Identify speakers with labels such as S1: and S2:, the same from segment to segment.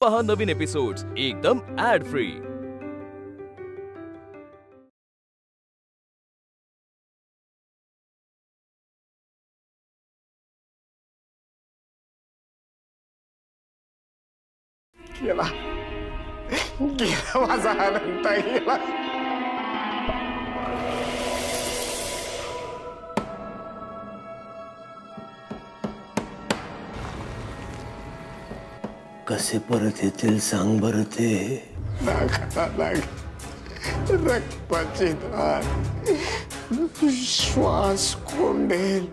S1: पहा नवीन एपिसोड्स एकदम add free.
S2: गेला गेला माझा आनंद गेला।
S3: कसे परत येतील सांग बरं ते।
S2: रक्ताची धार श्वास कोंडेल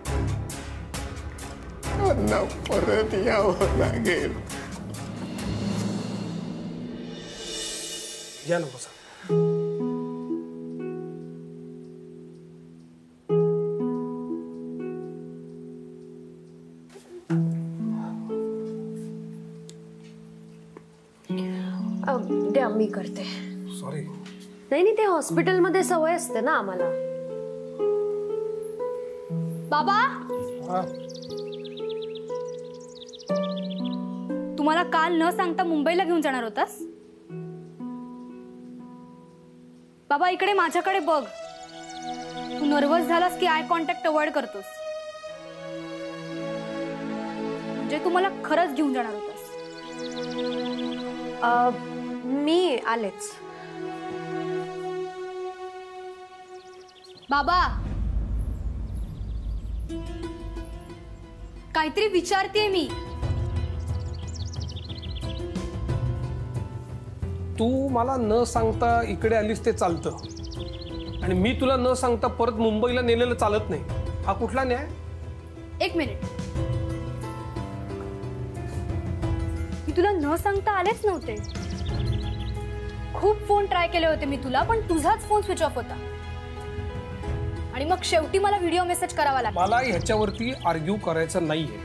S2: त्यांना परत यावं लागेल।
S4: या नको सर।
S5: द्या मी करते।
S4: सॉरी।
S5: नाही ते हॉस्पिटलमध्ये सवय असते ना आम्हाला।
S6: बाबा तुम्हाला काल न सांगता मुंबईला घेऊन जाणार होतास? बाबा इकडे माझ्याकडे बघ। तू नर्वस झालास की आय कॉन्टॅक्ट अवॉइड करतोस। म्हणजे तू मला खरंच घेऊन जाणार होतास?
S5: मी आलेच।
S6: बाबा काहीतरी विचारतेय मी।
S4: तू मला न सांगता इकडे आलीस ते चालतं, आणि मी तुला न सांगता परत मुंबईला नेलेलं चालत नाही। हा कुठला न्याय?
S6: एक मिनिट, मी तुला न सांगता आलेच नव्हते। खूप फोन ट्राय केले होते मी तुला, पण तुझाच फोन स्विच ऑफ होता। आणि मग शेवटी मला व्हिडिओ मेसेज करावा लागला।
S4: मला ह्याच्यावरती आर्ग्यू करायचं नाहीये।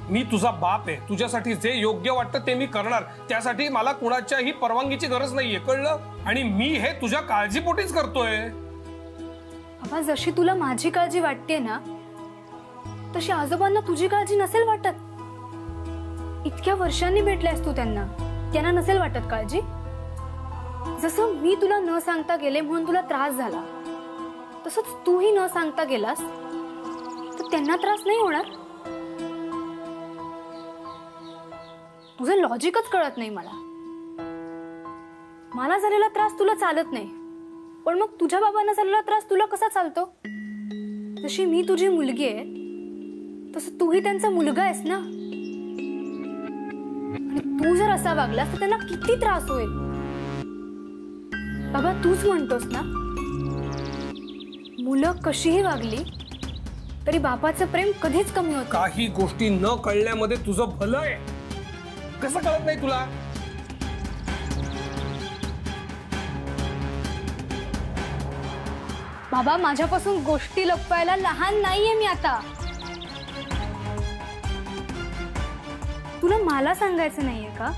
S4: मी तुझा बाप आहे, तुझ्यासाठी जे योग्य वाटतं ते मी करणार। त्यासाठी मला कुणाच्याही परवानगीची गरज नाहीये, कळलं? आणि मी हे तुझ्या काळजीपोटीच करतोय।
S6: बाबा जशी तुला माझी काळजी वाटते ना, तशी आजोबांना तुझी काळजी नसेल वाटत। इतक्या वर्षांनी भेटल्यास तू त्यांना नसेल वाटत काळजी? जसं मी तुला न सांगता गेले म्हणून तुला त्रास झाला, तसंच तूही न सांगता गेलास तर त्यांना त्रास नाही होणार? तुझं लॉजिकच कळत नाही मला। मला झालेला त्रास तुला चालत नाही, पण मग तुझ्या बाबांना झालेला त्रास तुला कसा चालतो? जशी मी तुझी मुलगी आहे तसं तूही त्यांचा मुलगा आहेस ना। आणि तू जर असा वागलास तर त्यांना किती त्रास होईल? बाबा तूच म्हणतोस ना, मुलं कशीही वागली तरी बापाचं प्रेम कधीच कमी होत।
S4: काही गोष्टी न कळण्यामध्ये तुझं भलं आहे, कसं कळत नाही तुला?
S6: बाबा माझ्यापासून गोष्टी लपवायला लहान नाहीये मी आता। तुला मला सांगायचं नाहीये का?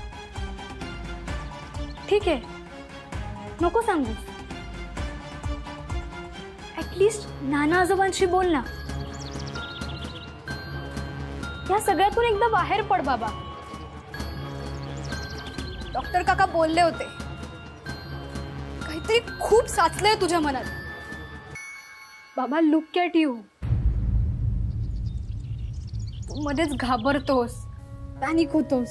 S6: ठीक आहे, नको सांगू। ऍटलीस्ट नाना आजोबांशी बोल ना। या सगळ्यातून एकदा बाहेर पड बाबा। डॉक्टर काका बोलले होते, काहीतरी खूप साचलंय तुझ्या मनात। बाबा लुक ॲट यू। तू मध्येच घाबरतोस, पॅनिक होतोस,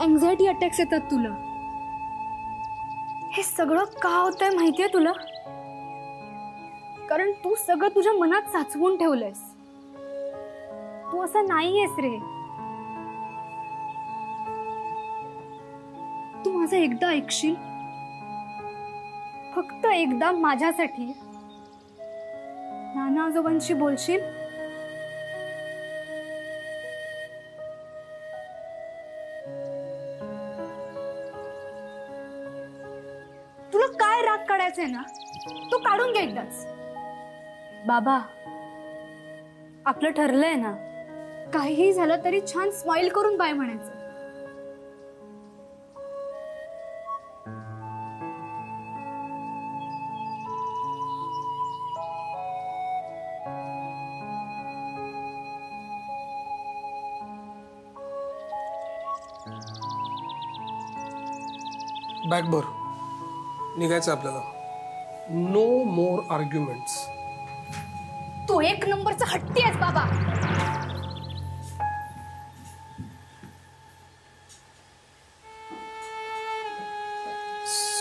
S6: अँक्झायटी अटॅक्स येतात तुला। हे सगळं का होतंय माहितीये तुला? कारण तू सगळं तुझ्या मनात साचवून ठेवलंयस। तू असं नाहीयेस रे। तू माझं एकदा ऐकशील? फक्त एकदा माझ्यासाठी नाना आजोबांशी बोलशील? तुला काय राग काढायचंय ना, तो काढून घे एकदाच। बाबा आपलं ठरलंय ना, काहीही झालं तरी छान स्माइल करून बाय म्हणायचं।
S4: बॅग भर, निघायचं आपल्याला. नो मोर आर्ग्युमेंट्स.
S6: तू एक नंबरचा हट्टी आहेस बाबा.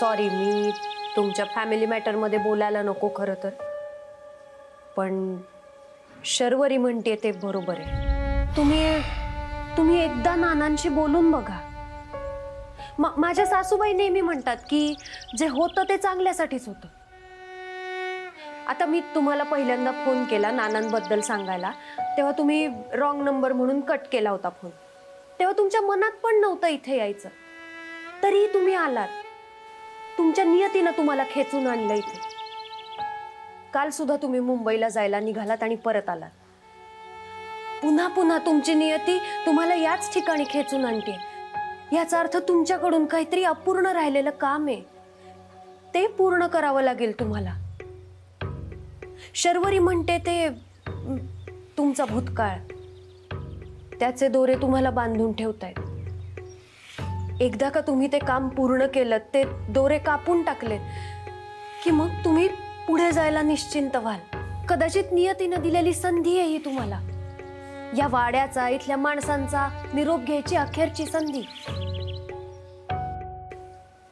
S5: सॉरी, मी तुमच्या फॅमिली मॅटरमध्ये बोलायला नको खरं तर, पण शर्वरी म्हणते ते बरोबर आहे. तुम्ही एकदा नानांशी बोलून बघा. माझ्या सासूबाई नेहमी म्हणतात की जे होतं ते चांगल्यासाठीच होतं. आता मी तुम्हाला पहिल्यांदा फोन केला नानांबद्दल सांगायला, तेव्हा तुम्ही रॉंग नंबर म्हणून कट केला होता फोन. तेव्हा तुमच्या मनात पण नव्हतं इथे यायचं, तरी तुम्ही आलात. तुमच्या नियतीनं तुम्हाला खेचून आणलं इथे. काल सुद्धा तुम्ही मुंबईला जायला निघालात आणि परत आलात. पुन्हा पुन्हा तुमची नियती तुम्हाला याच ठिकाणी खेचून आणते. याचा अर्थ तुमच्याकडून काहीतरी अपूर्ण राहिलेलं काम आहे, ते पूर्ण करावं लागेल तुम्हाला. शर्वरी म्हणते ते तुमचा भूतकाळ, त्याचे दोरे तुम्हाला बांधून ठेवतायत. एकदा का तुम्ही ते काम पूर्ण केलं, ते दोरे कापून टाकले, की मग तुम्ही पुढे जायला निश्चिंत व्हाल. कदाचित नियतीनं दिलेली संधी आहे ही तुम्हाला. या वाड्याचा, इथल्या माणसांचा निरोप घ्यायची अखेरची संधी.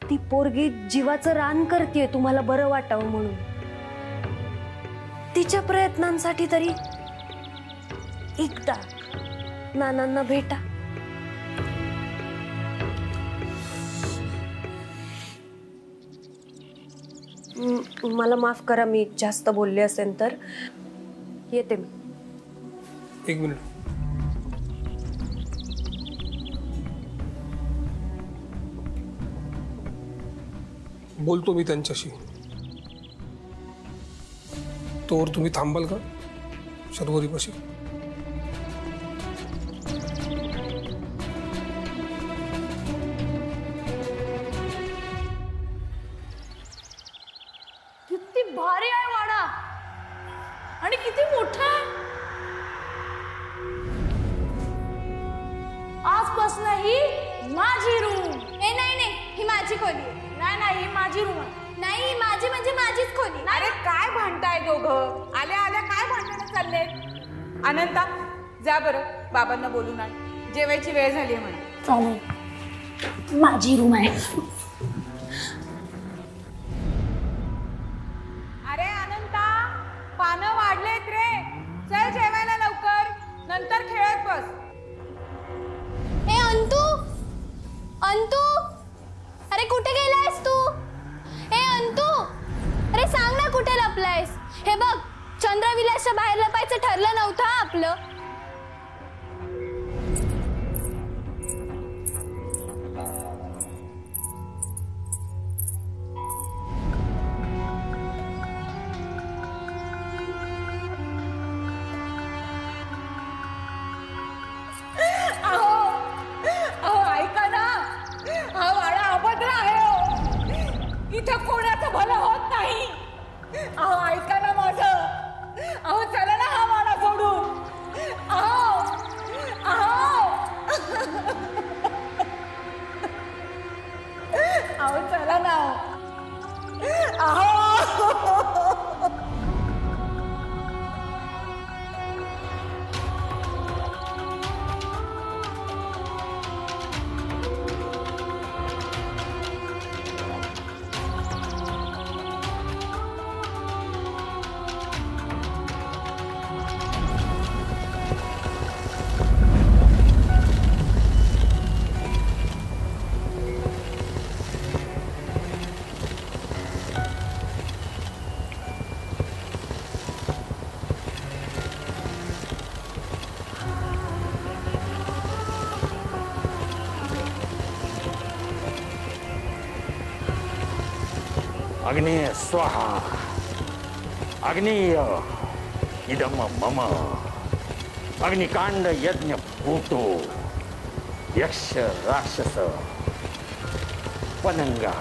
S5: ती पोरगी जीवाचं रान करतेय तुम्हाला बरं वाटावं म्हणून. तिच्या प्रयत्नांसाठी तरी एकदा नानांना भेटा. मला माफ करा, मी जास्त बोलले असेल तर. येते मी.
S4: एक मिनिट. बोलतो मी त्यांच्याशी. तोवर तुम्ही थांबाल का शर्वरीपाशी?
S6: किती भारी आहे वाडा आणि किती मोठा आहे. आजपासून ही माझी रूम. नाही, ही माझी खोली. नाही, ही माझी रूम. नाही, माझी म्हणजे माझीच खोली.
S7: अरे काय भांडताय दोघं? आल्या आल्या काय भांडणं चालले? अनंता, जा बरं बाबांना बोलून आण. जेवायची वेळ झाली आहे म्हणा.
S6: चालेल, माझी रूम आहे.
S7: अरे अनंता, पानं वाढलेत रे. चल जेवायला लवकर, नंतर खेळत बस.
S6: ए अंतू, अरे कुठे गेलायस तू? ए अंतू, अरे सांग ना कुठे लपलायस? हे बघ, चंद्रविलासच्या बाहेर लपायचं ठरलं नव्हतं आपलं.
S7: इथं कोणाचं भलं होत नाही. अहो ऐका ना माझं. अहो चला ना हा वाडा सोडून. अहो चला ना.
S8: अग्नि स्वाहा अग्निय इदम मम अग्निकांड यज्ञ भूतो यक्ष राक्षस पनंगा.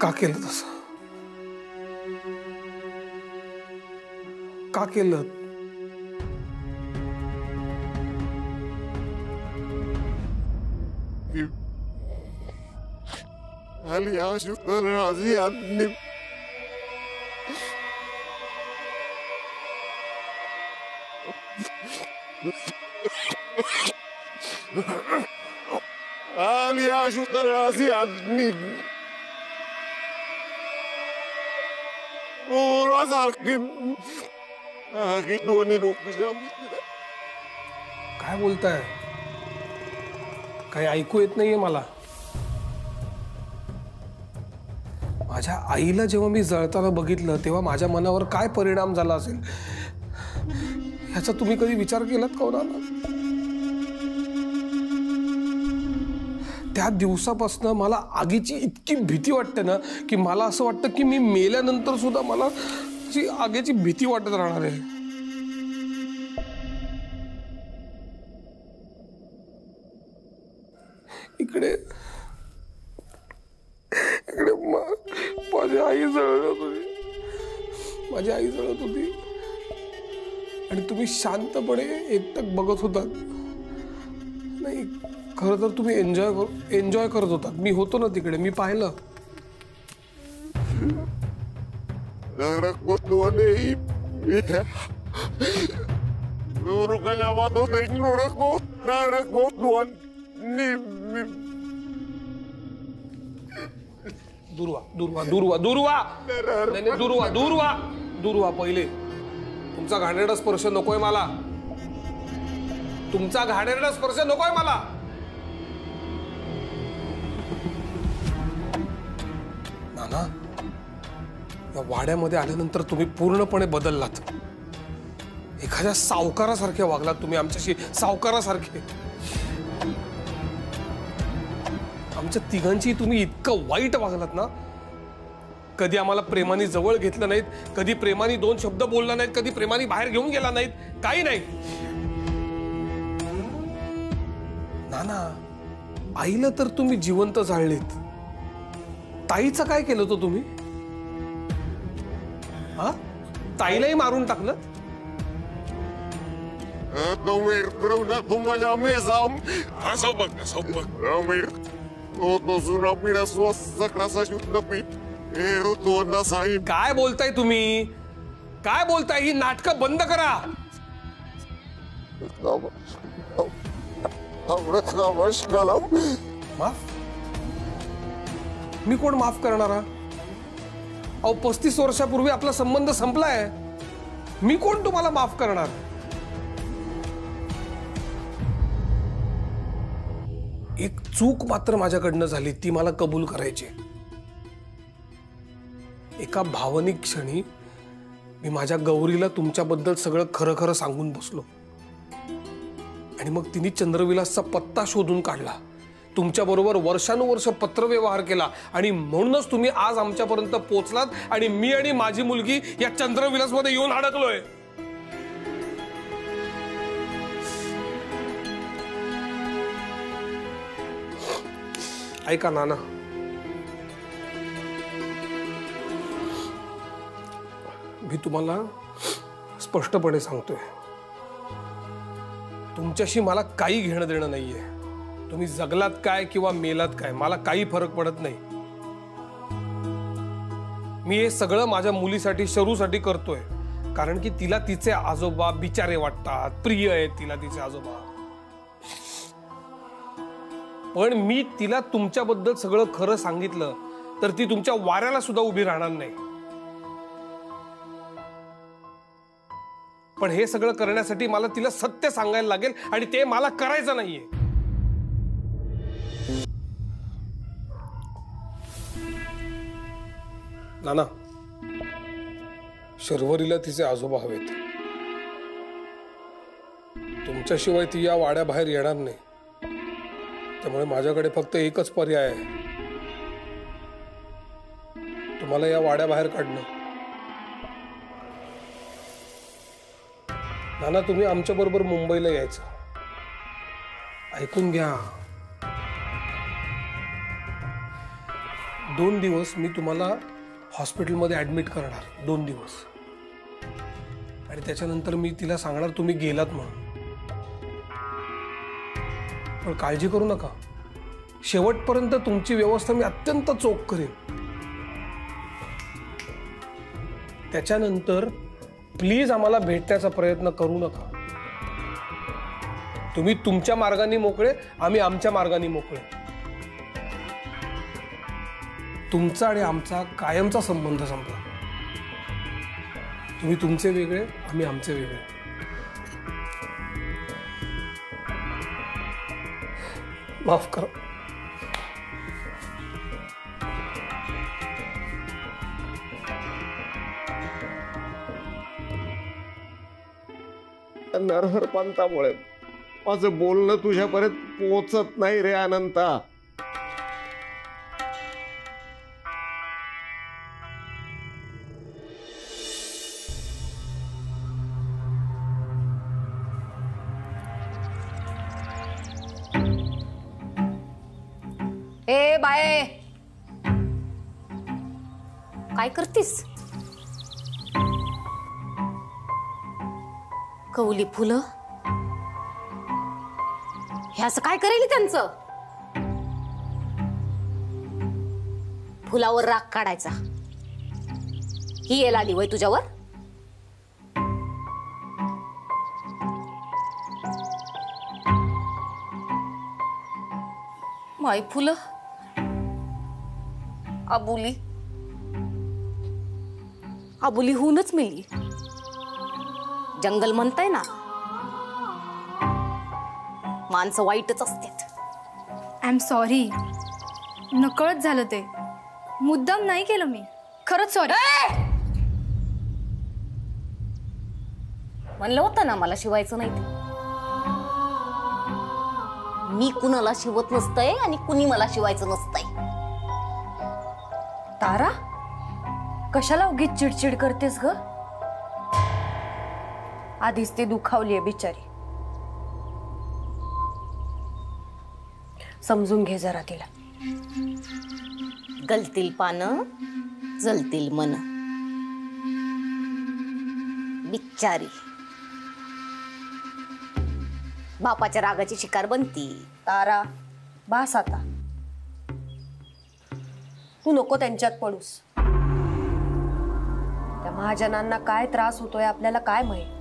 S4: का केलं तसं? का केलं?
S2: aliás, asiadni. aliás, asiadni.
S4: काय बोलताय? काही ऐकू येत नाहीये मला. माझ्या आईला जेव्हा मी जळताना बघितलं तेव्हा माझ्या मनावर काय परिणाम झाला असेल ह्याचा तुम्ही कधी विचार केलात का? त्या दिवसापासून मला आगीची इतकी भीती वाटते ना की मला असं वाटतं की मी मेल्यानंतर सुद्धा मला अशी आगीची भीती वाटत राहणार आहे. इकडे माझी आई जळत होती. माझी आई जळत होती आणि तुम्ही शांतपणे एकटक बघत होतात. नाही, खरं तर तुम्ही एन्जॉय करत होतात. मी होतो ना तिकडे, मी पाहिलं. दूरवा पहिले. तुमचा घाणेरडा स्पर्श नकोय मला. तुमचा घाणेरडा स्पर्श नकोय मला. नाना, या वाड्यामध्ये आल्यानंतर तुम्ही पूर्णपणे बदललात. एखाद्या सावकारासारखे वागलात तुम्ही आमच्याशी. सावकारासारखे. आमच्या तिघांची तुम्ही इतकं वाईट वागलात ना. कधी आम्हाला प्रेमाने जवळ घेतलं नाहीत, कधी प्रेमाने दोन शब्द बोलला नाहीत, कधी प्रेमाने बाहेर घेऊन गेला नाहीत, काही नाही. नाना, आईला तर तुम्ही जिवंत जाळलेत. ताईचं काय केलं तो तुम्ही? हा, ताईलाही मारून टाकलं. काय बोलताय तुम्ही? काय बोलताय? ही नाटकं बंद करा. माफ? मी कोण माफ करणारा? अहो, 35 वर्षापूर्वी आपला संबंध संपलाय. मी कोण तुम्हाला माफ करणार? एक चूक मात्र माझ्याकडनं झाली, ती मला कबूल करायची. एका भावनिक क्षणी मी माझ्या गौरीला तुमच्याबद्दल सगळं खरं खरं सांगून बसलो आणि मग तिने चंद्रविलासचा पत्ता शोधून काढला. तुमच्याबरोबर वर्षानुवर्ष पत्रव्यवहार केला आणि म्हणूनच तुम्ही आज आमच्यापर्यंत पोहोचलात आणि मी आणि माझी मुलगी या चंद्रविलासमध्ये येऊन अडकलोय. ऐका नाना, मी तुम्हाला स्पष्टपणे सांगतोय, तुमच्याशी मला काही घेणं देणं नाहीये. तुम्ही जगलात काय किंवा मेलात काय, मला काही फरक पडत नाही. मी हे सगळं माझ्या मुलीसाठी, शरूसाठी करतोय, कारण की तिला तिचे आजोबा बिचारे वाटतात, प्रिय आहेत तिला तिचे आजोबा. पण मी तिला तुमच्याबद्दल सगळं खरं सांगितलं तर ती तुमच्या वाऱ्याला सुद्धा उभी राहणार नाही. पण हे सगळं करण्यासाठी मला तिला सत्य सांगायला लागेल आणि ते मला करायचं नाहीये. नाना, शर्वरीला तिचे आजोबा हवेत. तुमच्याशिवाय ती या वाड्याबाहेर येणार नाही. त्यामुळे माझ्याकडे फक्त एकच पर्याय आहे, तुम्हाला या वाड्याबाहेर काढणं. नाना, तुम्ही आमच्या बरोबर मुंबईला यायचं. ऐकून घ्या, 2 दिवस मी तुम्हाला हॉस्पिटलमध्ये ॲडमिट करणार, 2 दिवस. आणि त्याच्यानंतर मी तिला सांगणार तुम्ही गेलात म्हणून. पण काळजी करू नका, शेवटपर्यंत तुमची व्यवस्था मी अत्यंत चोख करेन. त्याच्यानंतर प्लीज आम्हाला भेटण्याचा प्रयत्न करू नका. तुम्ही तुमच्या मार्गाने मोकळे, आम्ही आमच्या मार्गाने मोकळे. तुमचा आणि आमचा कायमचा संबंध संपला. तुम्ही तुमचे वेगळे, आम्ही आमचे वेगळे. माफ करा.
S2: नरहर पंतामुळे माझं बोलणं तुझ्यापर्यंत पोहोचत नाही रे अनंता.
S5: ए बाय, काय करतीस? कवली फुलं हे असं काय करेल त्यांचं? फुलावर राग काढायचा ही येल आली वय तुझ्यावर? माई फुलं आबुली आबुली होऊनच मिली. जंगल म्हणताय ना, माणसं वाईटच असतात.
S6: आय एम सॉरी, नकळत झालं ते, मुद्दाम नाही केलं मी, खरंच सॉरी.
S5: म्हणलं होतं ना मला शिवायचं नाही ते. मी कुणाला शिवत नसतंय आणि कुणी मला शिवायचं नसतंय. तारा, कशाला उगीच चिडचिड करतेस ग? आधीच ती दुखावलीये बिचारी. समजून घे जरा तिला. गलतील पानं, जलतील मन. बिचारी बापाच्या रागाची शिकार बनती. तारा, बास आता. तू नको त्यांच्यात पडूस. त्या महाजनांना काय त्रास होतोय आपल्याला काय माहित.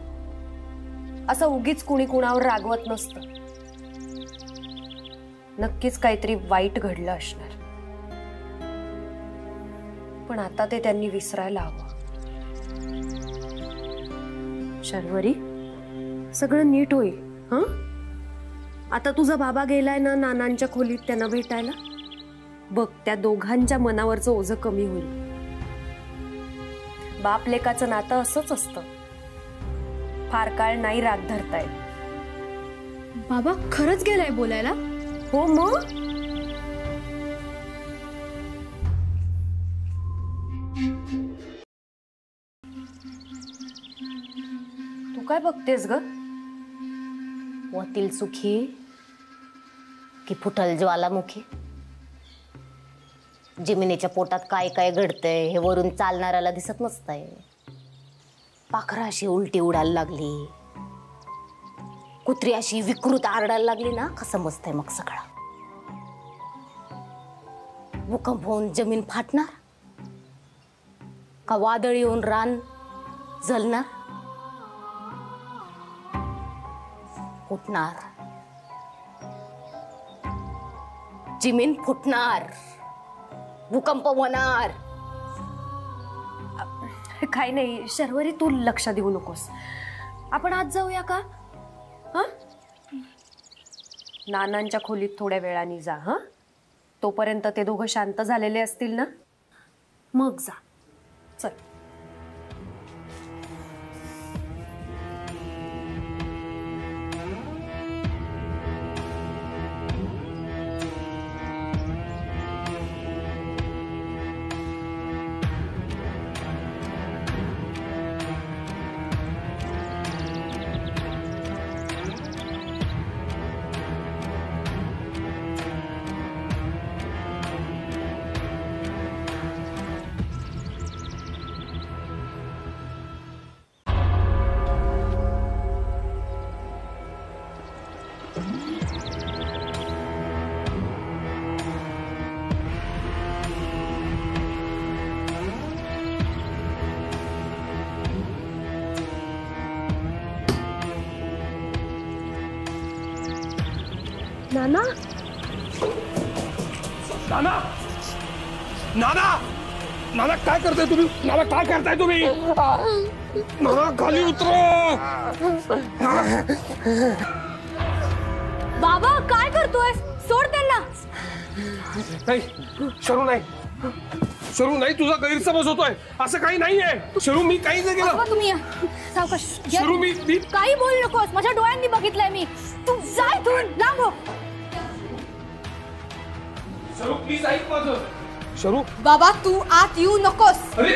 S5: असं उगीच कुणी कुणावर रागवत नसतं. नक्कीच काहीतरी वाईट घडलं असणार. पण आता ते त्यांनी विसरायला हवं. शर्वरी, सगळं नीट होईल. हं, आता तुझा बाबा गेलाय ना नानांच्या खोलीत त्यांना भेटायला. बघ, त्या दोघांच्या मनावरचं ओझं कमी होईल. बाप लेकाचं नातं असंच असतं. फार काळ नाही राग धरतायत.
S6: बाबा खरंच गेलाय बोलायला?
S5: हो मग. तू काय बघतेस ग? वतील सुखी की फुटल ज्वालामुखी? जमिनीच्या पोटात काय काय घडतंय हे वरून चालणाऱ्याला दिसत नसतंय. पाखरं अशी उलटी उडायला लागली, कुत्री अशी विकृत आरडायला लागली ना, का समजतंय मग सगळं. भूकंप होऊन जमीन फाटणार का वादळ येऊन रान जलणार? फुटणार, जमीन फुटणार, भूकंप होणार. काही नाही शर्वरी, तू लक्ष देऊ नकोस. आपण आज जाऊया का? हा, नानांच्या खोलीत थोड्या वेळाने जा. हा, तोपर्यंत ते दोघं शांत झालेले असतील ना, मग जा. चल. नाना
S4: नाना नाना नाना काय करताय तुम्ही? नाना काय करताय तुम्ही? नाना खाली उतरा.
S6: बाबा काय करतोय? सोड त्यांना.
S4: नाही शरू नाही, शरू नाही, तुझा गैरसमज होतोय. असं काही नाहीये शरू, मी काही नाही केलं.
S6: तुम्ही या. सावकाश.
S4: शरू मी
S6: काही बोलू नकोस, माझ्या डोळ्यांनी बघितलंय मी. तू जा इथून, लांब हो.
S4: शरू प्लीज ऐक माझं. शरू
S6: बाबा तू आत येऊ नकोस.
S4: अरे